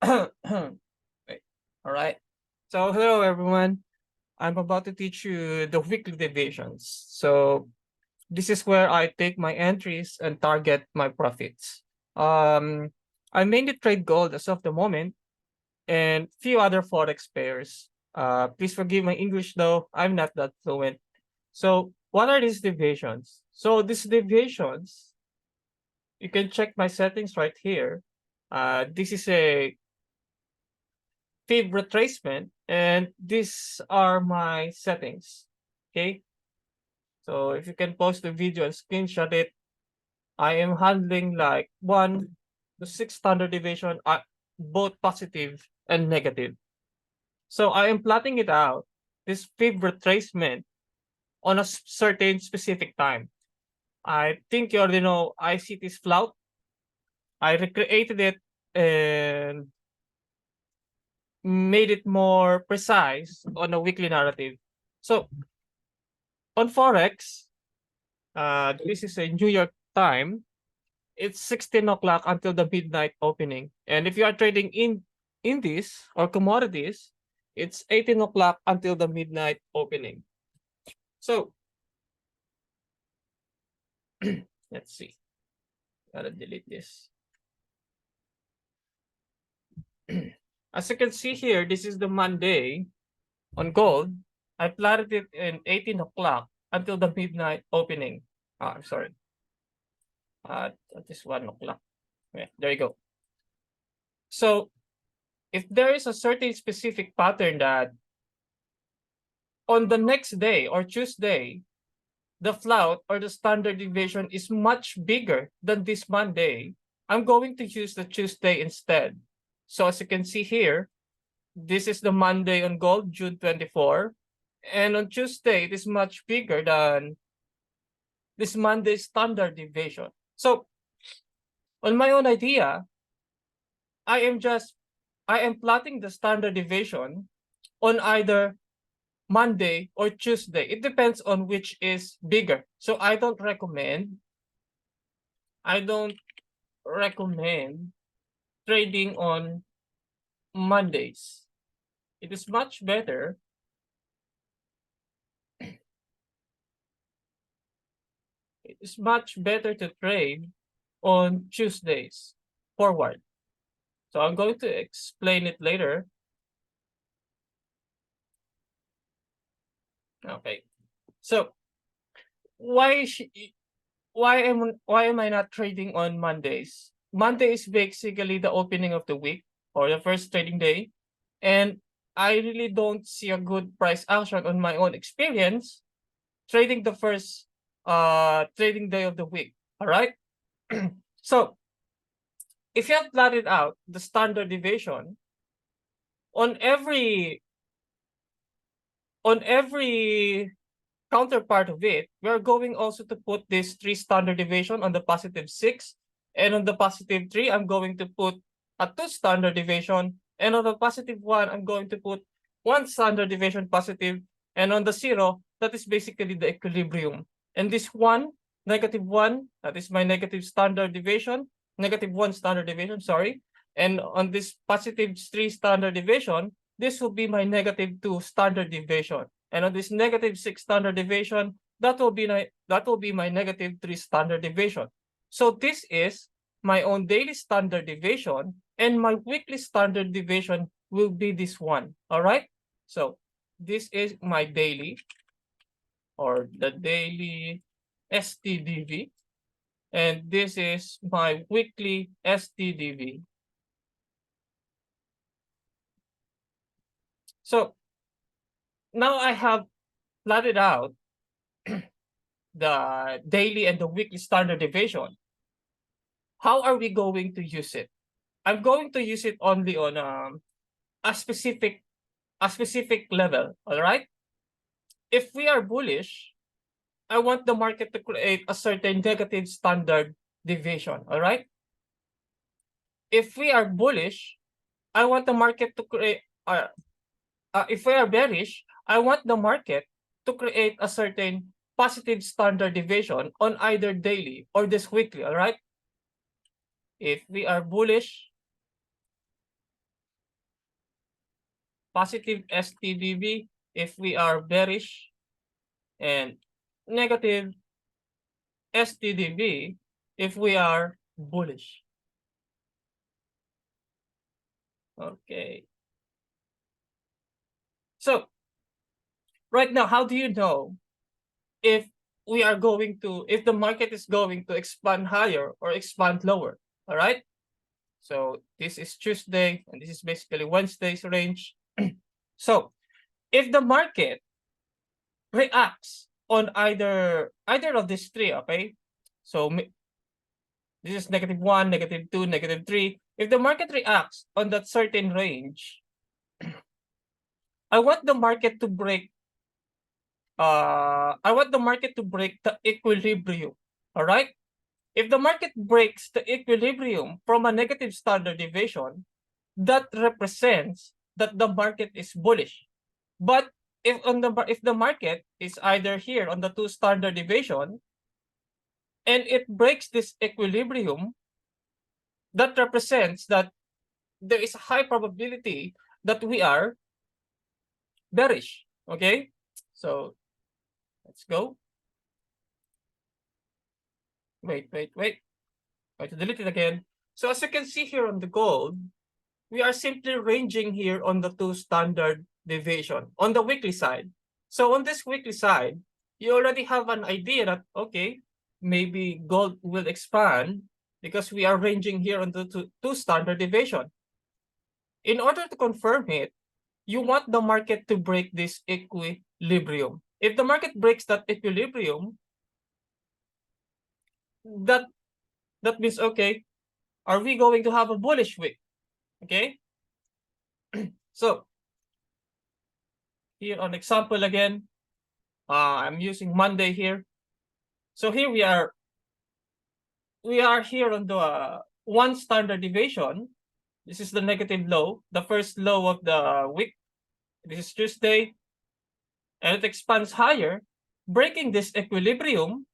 Wait. All right. So hello everyone. I'm about to teach you the weekly deviations. So this is where I take my entries and target my profits. Um, I mainly trade gold as of the moment and few other forex pairs. Please forgive my English though. I'm not that fluent. So what are these deviations? So these deviations, you can check my settings right here. This is a fib retracement, and these are my settings. Okay, so if you can pause the video and screenshot it, I am handling like 1 to 6 standard deviation, both positive and negative. So I am plotting it out, this fib retracement, on a certain specific time. I think you already know ICT's flout. I recreated it and made it more precise on a weekly narrative. So on Forex, this is a New York time. It's 16 o'clock until the midnight opening. And if you are trading in indies or commodities, it's 18 o'clock until the midnight opening. So let's see. Gotta delete this. As you can see here, this is the Monday on gold. I plotted it in 18 o'clock until the midnight opening. I'm sorry. That is 1 o'clock. Yeah, there you go. So if there is a certain specific pattern that on the next day or Tuesday, the flout or the standard deviation is much bigger than this Monday, I'm going to use the Tuesday instead. So as you can see here, this is the Monday on gold, June 24. And on Tuesday, it is much bigger than this Monday's standard deviation. So on my own idea, I am plotting the standard deviation on either Monday or Tuesday. It depends on which is bigger. So I don't recommend trading on Mondays. It is much better. It is much better to trade on Tuesdays forward. So I'm going to explain it later. Okay. So why why am I not trading on Mondays? Monday is basically the opening of the week or the first trading day, and I really don't see a good price action on my own experience trading the first trading day of the week. All right. So if you have plotted out the standard deviation on every counterpart of it, we're going also to put this 3 standard deviation on the positive 6. And on the positive 3, I'm going to put a 2 standard deviation. And on the positive 1, I'm going to put 1 standard deviation positive. And on the 0, that is basically the equilibrium. And this 1, negative 1, that is my negative standard deviation, negative 1 standard deviation, sorry. And on this positive 3 standard deviation, this will be my negative 2 standard deviation. And on this negative 6 standard deviation, that will be my negative 3 standard deviation. So this is my own daily standard deviation, and my weekly standard deviation will be this one. All right. So this is my daily or the daily STDV, and this is my weekly STDV. So now I have plotted out the daily and the weekly standard deviation. How are we going to use it? I'm going to use it only on a specific level. All right. If we are bullish, I want the market to create a certain negative standard deviation. All right. If we are bullish, I want the market to create. If we are bearish, I want the market to create a certain positive standard deviation on either daily or this weekly. All right. If we are bullish, positive STDV if we are bearish, and negative STDV if we are bullish. Okay. So right now, how do you know if we are going to, if the market is going to expand higher or expand lower? All right. So this is Tuesday and this is basically Wednesday's range. So if the market reacts on either of these three, okay? So this is -1, -2, -3. If the market reacts on that certain range, I want the market to break the equilibrium. All right? If the market breaks the equilibrium from a negative standard deviation, that represents that the market is bullish. But if the market is either here on the 2 standard deviation and it breaks this equilibrium, that represents that there is a high probability that we are bearish. Okay? So let's go. Wait. I to delete it again. So as you can see here on the gold, we are simply ranging here on the 2 standard deviation on the weekly side. So on this weekly side, you already have an idea that, okay, maybe gold will expand because we are ranging here on the 2 standard deviation. In order to confirm it, you want the market to break this equilibrium. If the market breaks that equilibrium, that means, okay, are we going to have a bullish week? Okay. So here on example again, I'm using Monday here. So here we are here on the 1 standard deviation. This is the negative low, the first low of the week. This is Tuesday, and it expands higher, breaking this equilibrium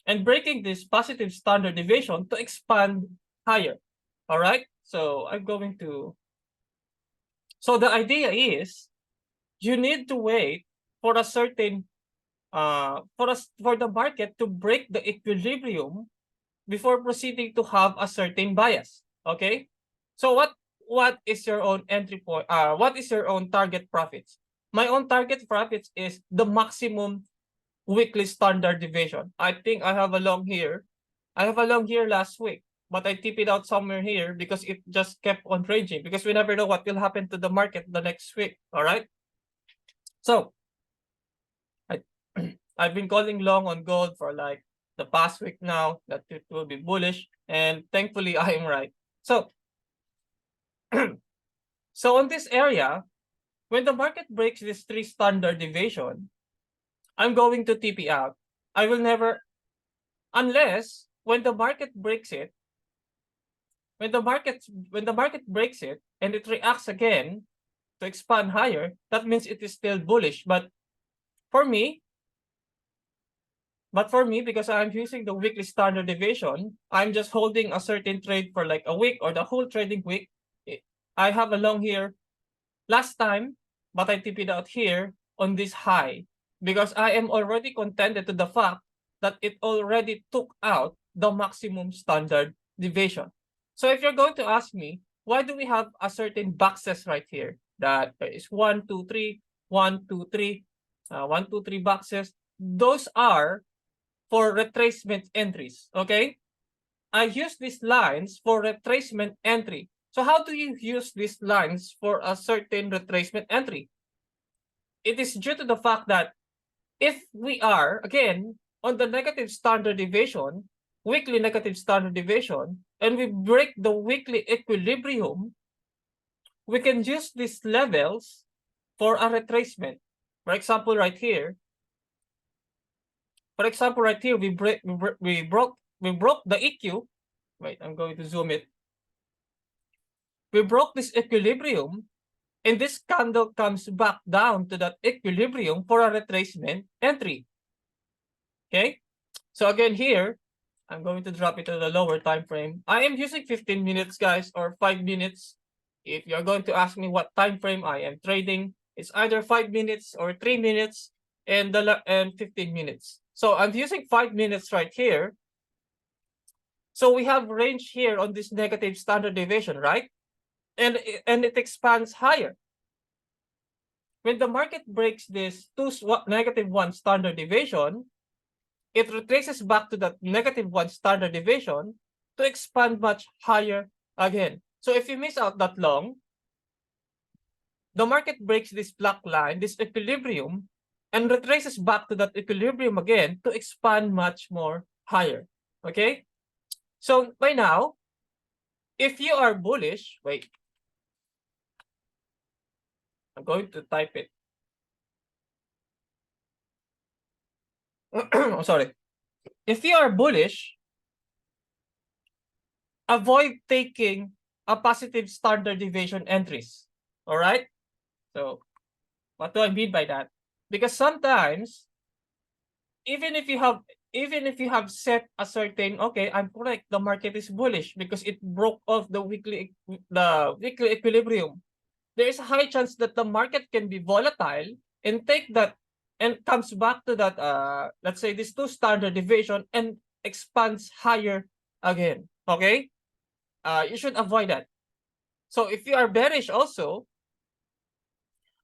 and breaking this positive standard deviation to expand higher. All right. So I'm going to. So the idea is, you need to wait for a certain for the market to break the equilibrium before proceeding to have a certain bias. Okay. So what is your own entry point? What is your own target profits? My own target profits is the maximum weekly standard deviation. I think I have a long here. I have a long here last week, but I tip it out somewhere here because it just kept on ranging, because we never know what will happen to the market the next week. All right. So I've been calling long on gold for like the past week now that it will be bullish, and thankfully I am right. So so on this area, when the market breaks this 3 standard deviation, I'm going to TP out. I will never, unless when the market breaks it, when the market breaks it and it reacts again to expand higher, that means it is still bullish. But for me, because I'm using the weekly standard deviation, I'm just holding a certain trade for like a week or the whole trading week. I have a long here last time, but I tip it out here on this high because I am already contented to the fact that it already took out the maximum standard deviation. So if you're going to ask me, why do we have a certain boxes right here that is 1, 2, 3, 1, 2, 3, 1, 2, 3 boxes? Those are for retracement entries. Okay, I use these lines for retracement entry. So how do you use these lines for a certain retracement entry? It is due to the fact that if we are, again, on the negative standard deviation, weekly negative standard deviation, and we break the weekly equilibrium, we can use these levels for a retracement. For example, right here, we broke the EQ. Wait, I'm going to zoom it. We broke this equilibrium, and this candle comes back down to that equilibrium for a retracement entry. Okay, so again here, I'm going to drop it to the lower time frame. I am using 15 minutes, guys, or 5 minutes if you're going to ask me what time frame I am trading, it's either 5 minutes or 3 minutes and 15 minutes. So I'm using 5 minutes right here. So we have range here on this negative standard deviation, right? And it expands higher. When the market breaks this -1 standard deviation, it retraces back to that -1 standard deviation to expand much higher again. So if you miss out that long, the market breaks this black line, this equilibrium, and retraces back to that equilibrium again to expand much more higher. Okay? So by now, if you are bullish, wait, I'm going to type it. Oh, sorry. If you are bullish, avoid taking a positive standard deviation entries. All right? So what do I mean by that? Because sometimes, even if you have set a certain, okay, I'm correct, the market is bullish because it broke off the weekly equilibrium. There is a high chance that the market can be volatile and take that and comes back to that let's say this 2 standard deviation and expands higher again. Okay? You should avoid that. So if you are bearish also,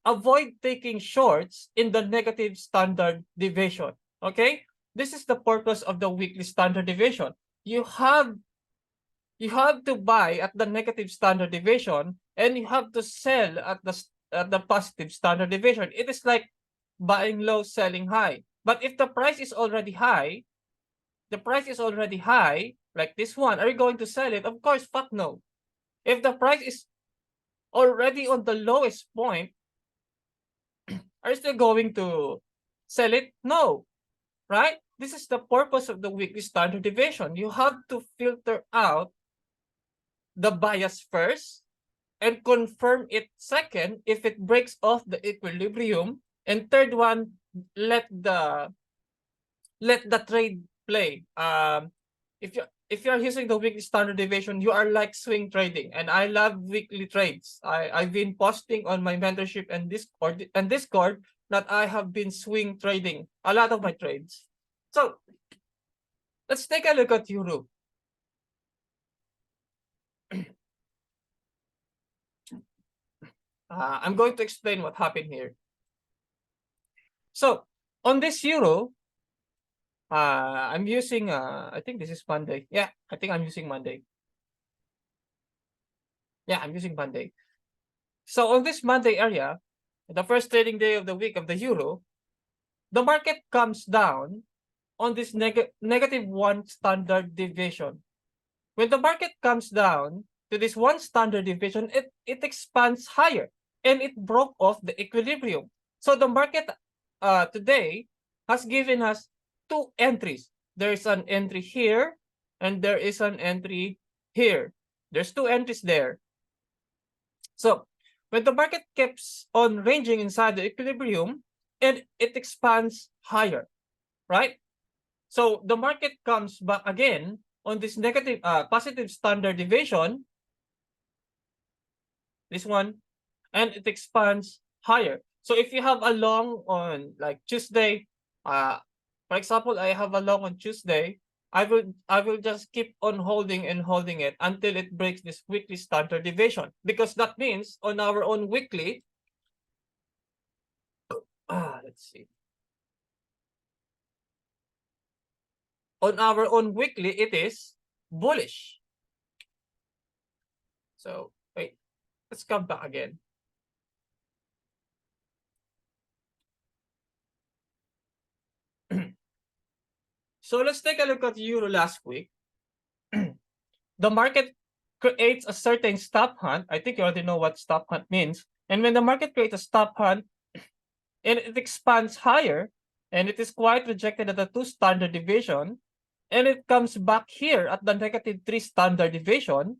avoid taking shorts in the negative standard deviation. Okay? This is the purpose of the weekly standard deviation. You have to buy at the negative standard deviation and you have to sell at the positive standard deviation. It is like buying low, selling high. But if the price is already high, like this one, are you going to sell it? Of course, fuck no. If the price is already on the lowest point, are you still going to sell it? No, right? This is the purpose of the weekly standard deviation. You have to filter out the bias first and confirm it second if it breaks off the equilibrium. And third one, let the trade play. If you're using the weekly standard deviation, you are like swing trading, and I love weekly trades. I've been posting on my mentorship and Discord that I have been swing trading a lot of my trades. So let's take a look at Euro. I'm going to explain what happened here. So on this Euro, I'm using I think this is Monday. Yeah, I think I'm using Monday. Yeah, I'm using Monday. So on this Monday area, the first trading day of the week of the Euro, the market comes down on this -1 standard deviation. When the market comes down to this 1 standard deviation, it expands higher and it broke off the equilibrium. So the market today has given us 2 entries. There is an entry here and there is an entry here. There's 2 entries there. So when the market keeps on ranging inside the equilibrium and it expands higher, right? So the market comes back again on this positive standard deviation, this one, and it expands higher. So if you have a long on like Tuesday, for example, I have a long on Tuesday, I will just keep on holding and holding it until it breaks this weekly standard deviation, because that means on our own weekly, let's see. On our own weekly, it is bullish. So wait, let's come back again. So let's take a look at Euro last week. The market creates a certain stop hunt. I think you already know what stop hunt means. And when the market creates a stop hunt and it expands higher, and it is quite rejected at the 2 standard deviation, and it comes back here at the -3 standard deviation.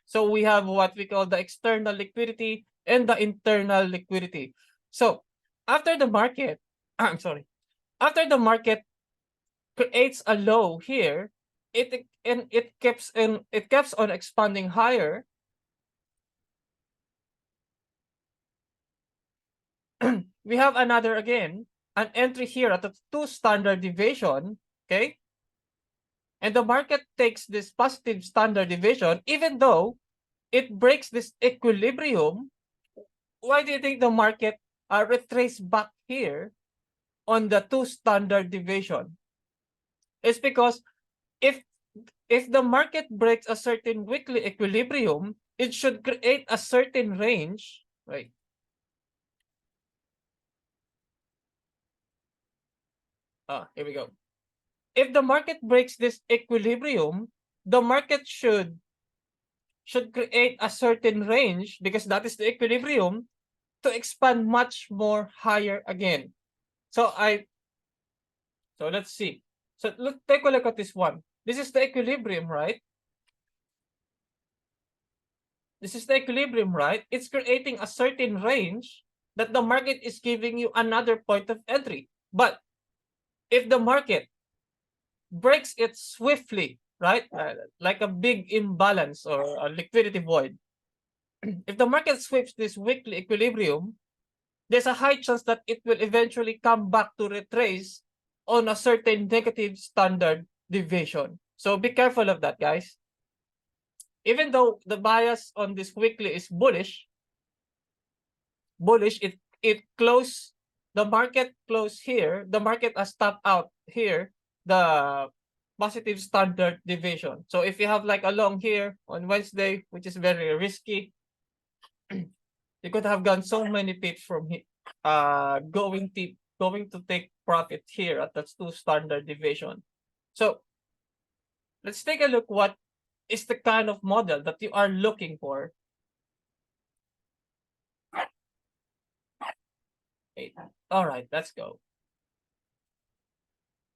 So we have what we call the external liquidity and the internal liquidity. So after the market, I'm sorry, after the market creates a low here, it keeps on expanding higher. we have another again, an entry here at a 2 standard deviation, okay? And the market takes this positive standard deviation, even though it breaks this equilibrium. Why do you think the market retrace back here on the 2 standard deviation? It's because if if the market breaks a certain weekly equilibrium, it should create a certain range, right? Here we go. If the market breaks this equilibrium, the market should create a certain range, because that is the equilibrium, to expand much more higher again. So let's see. So take a look at this one. This is the equilibrium, right? This is the equilibrium, right? It's creating a certain range that the market is giving you another point of entry. But if the market breaks it swiftly, right? Like a big imbalance or a liquidity void. If the market sweeps this weekly equilibrium, there's a high chance that it will eventually come back to retrace on a certain negative standard deviation. So be careful of that, guys. Even though the bias on this weekly is bullish, it closed, the market closed here, the market has stopped out here, the positive standard deviation. So if you have like a long here on Wednesday, which is very risky, you could have gone so many pips from going to take profit here at that 2 standard deviation. So let's take a look what is the kind of model that you are looking for. Okay. All right, let's go.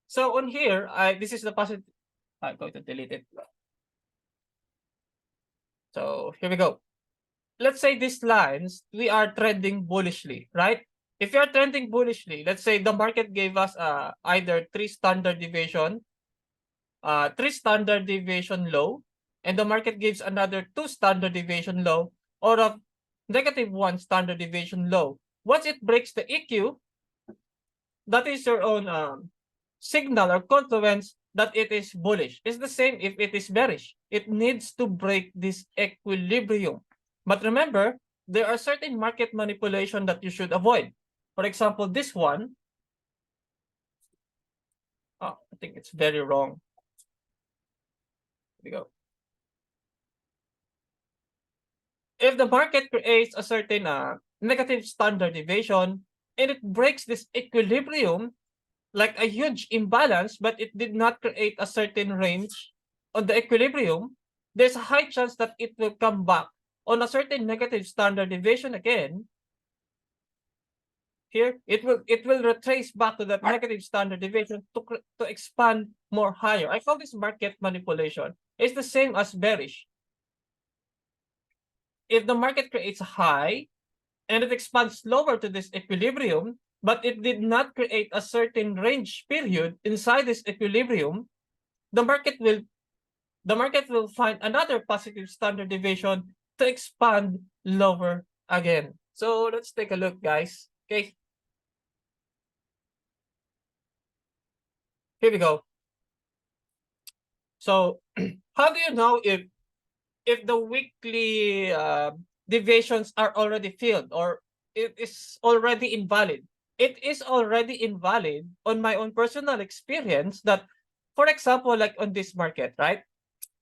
So on here, this is the positive. I'm going to delete it. So here we go. Let's say these lines, we are trending bullishly, right? If you're trending bullishly, let's say the market gave us either 3 standard deviation, 3 standard deviation low, and the market gives another 2 standard deviation low, or a -1 standard deviation low. Once it breaks the EQ, that is your own signal or confluence that it is bullish. It's the same if it is bearish. It needs to break this equilibrium. But remember, there are certain market manipulation that you should avoid. For example, this one. I think it's very wrong. Here we go. If the market creates a certain negative standard deviation and it breaks this equilibrium, like a huge imbalance, but it did not create a certain range on the equilibrium, there's a high chance that it will come back on a certain negative standard deviation again. Here, it will retrace back to that negative standard deviation to expand more higher. I call this market manipulation. It's the same as bearish. If the market creates a high and it expands lower to this equilibrium, but it did not create a certain range period inside this equilibrium, the market will find another positive standard deviation to expand lower again. So let's take a look, guys. Okay. Here we go. So how do you know if the weekly deviations are already filled or it is already invalid? It is already invalid on my own personal experience that, for example, like on this market, right?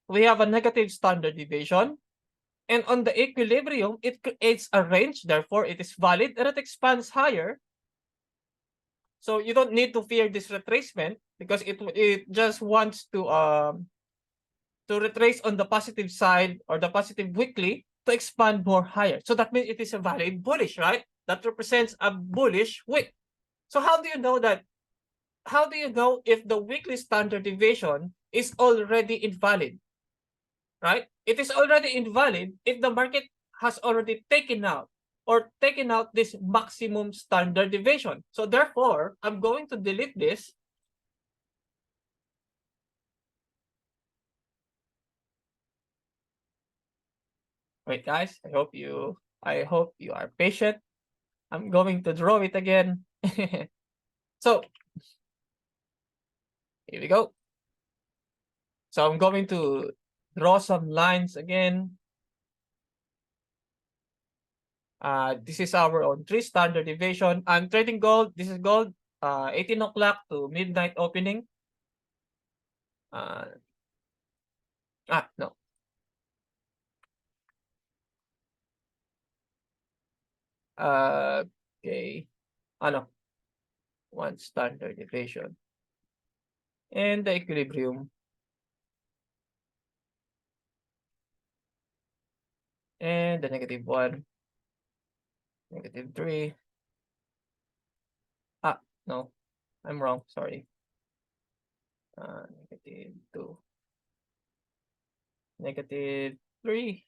We have a negative standard deviation, and on the equilibrium, it creates a range, therefore it is valid and it expands higher. So you don't need to fear this retracement because it just wants to retrace on the positive side or the positive weekly to expand more higher. So that means it is a valid bullish, right? That represents a bullish wick. So how do you know that? How do you know if the weekly standard deviation is already invalid, right? It is already invalid if the market has already taken out this maximum standard deviation. So therefore, I'm going to delete this. Wait, guys, I hope you are patient. I'm going to draw it again. So here we go. So I'm going to draw some lines again. This is our own 3 standard deviation. I'm trading gold. This is gold. 18 o'clock to midnight opening. No. Okay. Ano? 1 standard deviation. And the equilibrium. And the -1. -3. No. I'm wrong. Sorry. -2. -3.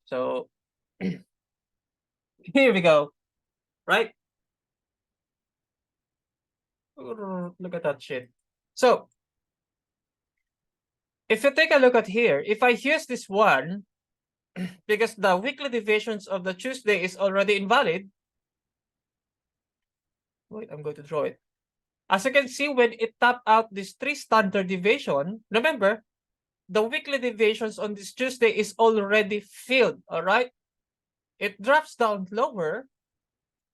So here we go. Right? Look at that shit. So if you take a look at here, if I use this one, because the weekly deviations of the Tuesday is already invalid. Wait, I'm going to draw it. As you can see, when it tapped out this 3 standard deviation, remember, the weekly deviations on this Tuesday is already filled, all right? It drops down lower,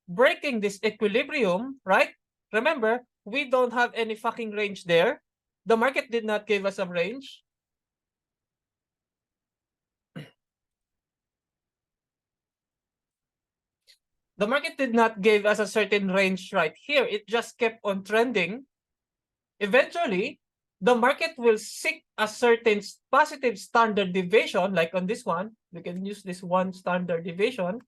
breaking this equilibrium, right? Remember, we don't have any fucking range there. The market did not give us a range. The market did not give us a certain range right here. It just kept on trending. Eventually, the market will seek a certain positive standard deviation, like on this one. We can use this one standard deviation,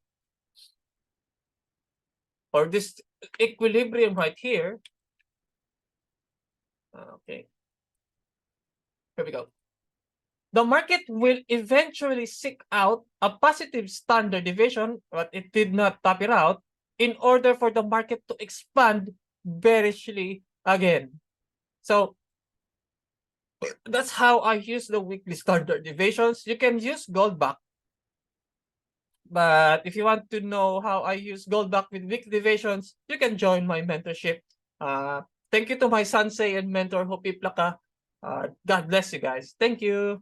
or this equilibrium right here. Okay. Here we go. The market will eventually seek out a positive standard deviation, but it did not top it out, in order for the market to expand bearishly again. So that's how I use the weekly standard deviations. You can use Goldbach. But if you want to know how I use Goldbach with weekly deviations, you can join my mentorship. Thank you to my sensei and mentor, Hopi Plaka. God bless you guys. Thank you.